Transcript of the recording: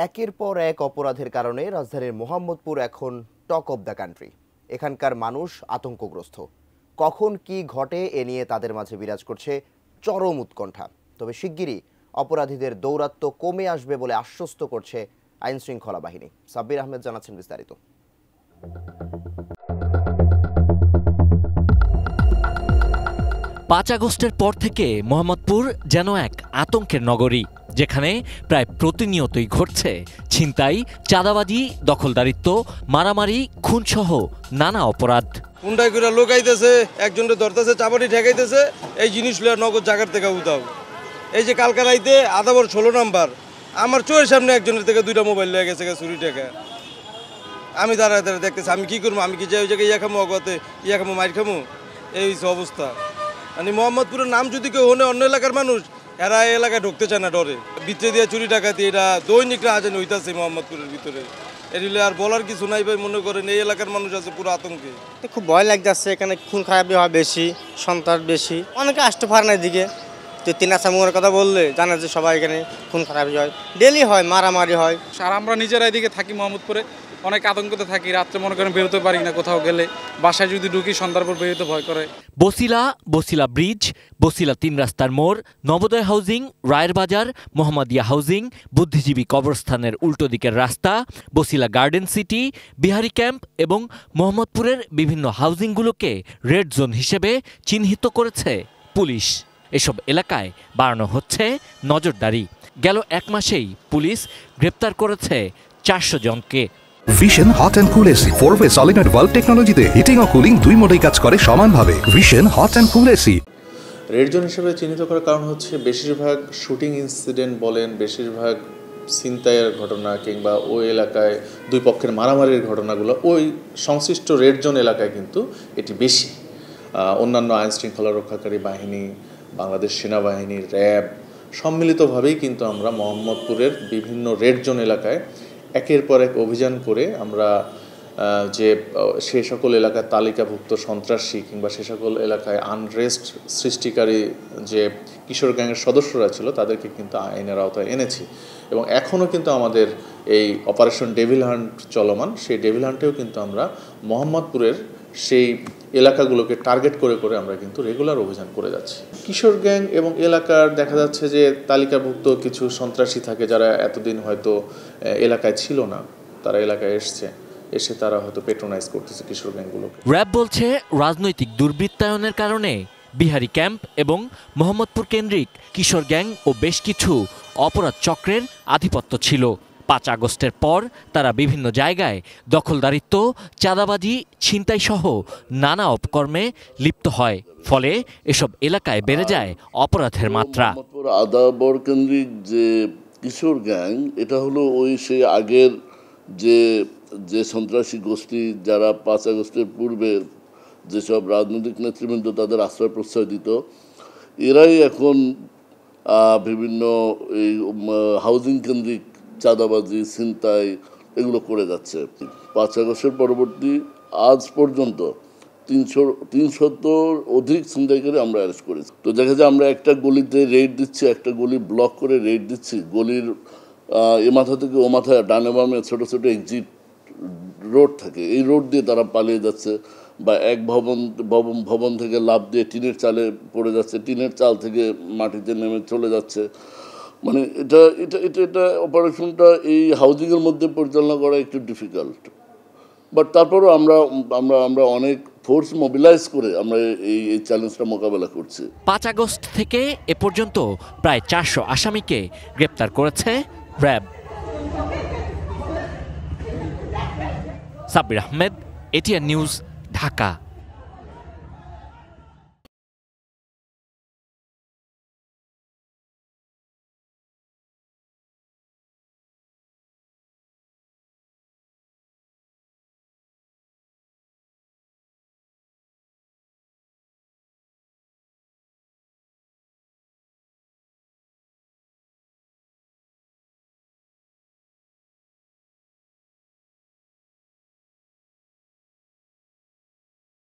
একের পর এক অপরাধের কারণে রাজধানীর মোহাম্মদপুর এখন টক অব দ্য কান্ট্রি। এখানকার মানুষ আতঙ্কগ্রস্ত। কখন কি ঘটে এ নিয়ে তাদের মাঝে বিরাজ করছে চরম উৎকণ্ঠা। তবে শিগগিরই অপরাধীদের দৌরাত্ম্য কমে আসবে বলে আশ্বস্ত করছে আইন শৃঙ্খলা বাহিনী। সাব্বির আহমেদ জানাচ্ছেন বিস্তারিত। ৫ আগস্টের পর থেকে মোহাম্মদপুর যেন এক আতঙ্কের নগরী, যেখানে প্রায় প্রতিনিয়তই ঘটছে ছিনতাই, চাঁদাবাজি, দখলদারিত্ব, মারামারি, খুনসহ নানা অপরাধ। কুন্ডাই করে লোক আইতেছে, একজনকে ধরতেছে, চাপাটি ঠেকাইতেছে, এই জিনিসগুলো নগদ জায়গার থেকে উঠাও। এই যে কালকা রাইতে আদাবর 16 নাম্বার আমার চোখের সামনে একজনের থেকে 2টা মোবাইল লেগে গেছে চুরি টাকা। আমি দাঁড়ায় দাঁড়ায় দেখতেছি, আমি কি করবো? আমি কি যে ওই জায়গায় ইয়া খামো, অগতে ইয়া খামো, মাইর খামো? এই অবস্থা। মানে মোহাম্মদপুরের নাম যদি কেউ হনে অন্য এলাকার মানুষ, এরা এই এলাকায় ঢুকতে চায় না ডরে। ভিতরে দিয়ে চুরি টাকাতে এটা দৈনিক আজান হইতাছে মোহাম্মদপুরের ভিতরে। এগুলো আর বলার কিছু নাই ভাই। মনে করেন এই এলাকার মানুষ আছে পুরো আতঙ্কে। খুব ভয় লাগতেছে, এখানে খুন খারাপি হয় বেশি, সন্ত্রাস বেশি, অনেকে আসতে পারে না এদিকে। তো 3 আসামের কথা বললে জানা যে সবাই এখানে খুন খারাপি হয়, ডেলি হয়, মারামারি হয়। আর আমরা নিজেরা এদিকে থাকি মোহাম্মদপুরে, অনেক আতঙ্কতে থাকি। রাত্রে মনে করেন বেরোতে পারি না, কোথাও গেলে বাসায় যদি ঢুকি সন্ধ্যার পর বেরোতে ভয় করে। বসিলা ব্রিজ, বসিলা 3 রাস্তার মোড়, নবোদয় হাউজিং, রায়ের বাজার, মোহাম্মদিয়া হাউজিং, বুদ্ধিজীবী কবরস্থানের উল্টো দিকের রাস্তা, Basila garden city, Bihari camp এবং মোহাম্মদপুরের বিভিন্ন হাউজিংগুলোকে রেড জোন হিসেবে চিহ্নিত করেছে পুলিশ। এসব এলাকায় বাড়ানো হচ্ছে নজরদারি। গেল 1 মাসেই পুলিশ গ্রেপ্তার করেছে 400 জনকে। Vision hot and cool AC 4-ওয়ে সলিনয়েড ভালভ টেকনোলজিতে হিটিং ও কুলিং 2 মোডেই কাজ করে সমানভাবে। Vision hot and cool AC red zone হিসেবে চিহ্নিত করার কারণ হচ্ছে বেশিরভাগ শুটিং ইনসিডেন্ট বলেন, বেশিরভাগ ছিনতাইয়ের ঘটনা কিংবা ওই এলাকায় 2 পক্ষের মারামারির ঘটনাগুলো ওই সংশ্লিষ্ট রেড জোন এলাকায় কিন্তু এটি বেশি। অন্যান্য আইন শৃঙ্খলা রক্ষাকারী বাহিনী, বাংলাদেশ সেনাবাহিনী, র্যাব সম্মিলিতভাবেই কিন্তু আমরা মোহাম্মদপুরের বিভিন্ন রেড জোন এলাকায় একের পর এক অভিযান করে আমরা যে সে সকল এলাকায় তালিকাভুক্ত সন্ত্রাসী কিংবা সে সকল এলাকায় আনরেস্ট সৃষ্টিকারী যে কিশোর গ্যাংয়ের সদস্যরা ছিল তাদেরকে কিন্তু আইনের আওতায় এনেছি। এবং এখনও কিন্তু আমাদের এই অপারেশন ডেভিল হান্ট চলমান। সেই ডেভিল হান্টেও কিন্তু আমরা মোহাম্মদপুরের সেই এলাকাগুলোকে টার্গেট করে করে আমরা কিন্তু রেগুলার অভিযান করে যাচ্ছি। কিশোর গ্যাং এবং এলাকার দেখা যাচ্ছে যে তালিকাভুক্ত কিছু সন্ত্রাসী থাকে যারা এতদিন হয়তো এলাকায় ছিল না, তারা এলাকায় এসে তারা হয়তো পেট্রোনাইজ করতেছে কিশোর গ্যাংগুলোকে। র্যাব বলছে রাজনৈতিক দুর্বৃত্তায়নের কারণে বিহারি ক্যাম্প এবং মোহাম্মদপুর কেন্দ্রিক কিশোর গ্যাং ও বেশ কিছু অপরাধ চক্রের আধিপত্য ছিল। 5 আগস্টের পর তারা বিভিন্ন জায়গায় দখলদারিত্ব, চাঁদাবাজি, ছিনতাই সহ নানা অপকর্মে লিপ্ত হয়। ফলে এসব এলাকায় বেড়ে যায় অপরাধের মাত্রা। আদাবর কেন্দ্রিক যে কিশোর গ্যাং, এটা হলো ওই সেই আগের যে সন্ত্রাসী গোষ্ঠী যারা 5 আগস্টের পূর্বে যেসব রাজনৈতিক নেতৃবৃন্দ তাদের আশ্রয় প্রশ্রয় দিত, এরাই এখন বিভিন্ন এই হাউজিং কেন্দ্রিক চাঁদাবাজি, ছিনতাই এগুলো করে যাচ্ছে। 5 আগস্টের পরবর্তী আজ পর্যন্ত 300 অধিক ছিনতাইকারী আমরা অ্যারেস্ট করেছি। তো দেখা যায় আমরা একটা গলিতে রেড দিচ্ছি, একটা গলি ব্লক করে রেড দিচ্ছি, গলির এ মাথা থেকে ও মাথায় ডানে বামে ছোটো ছোটো এক্সিট রোড থাকে, এই রোড দিয়ে তারা পালিয়ে যাচ্ছে। বা এক ভবন থেকে লাফ দিয়ে টিনের চালে পড়ে যাচ্ছে, টিনের চাল থেকে মাটিতে নেমে চলে যাচ্ছে। মানে এটা অপারেশনটা এই হাউজিংয়ের মধ্যে পরিচালনা করা একটু ডিফিকাল্ট, বাট তারপরও আমরা অনেক ফোর্স মোবিলাইজ করে আমরা এই চ্যালেঞ্জটা মোকাবেলা করছি। 5 আগস্ট থেকে এ পর্যন্ত প্রায় 400 আসামিকে গ্রেপ্তার করেছে RAB. Sabbir Ahmed, ATN news, Dhaka.